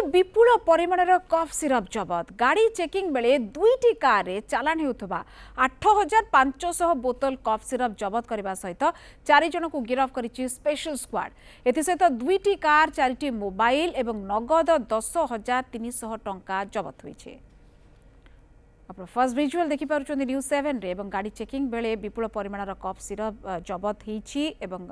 विपुल परिमाणर cough syrup जबत गाड़ी checking बेले दुईटी car रे चालान होउथबा 8500 बोतल कफ सिरप जबत करने सहित 4 जन को गिरफ्त करिछि स्पेशल स्क्वाड। एसत दुईटी कार 4टी मोबाइल एवं नगद 10,300 टंका जबत होइछि। आप फर्स्ट विजुअल देखि पारुछन न्यूज 7 रे एवं गाड़ी चेकिंग बेले विपुल परिमाणर कफ सिरप जबत होइछि एवं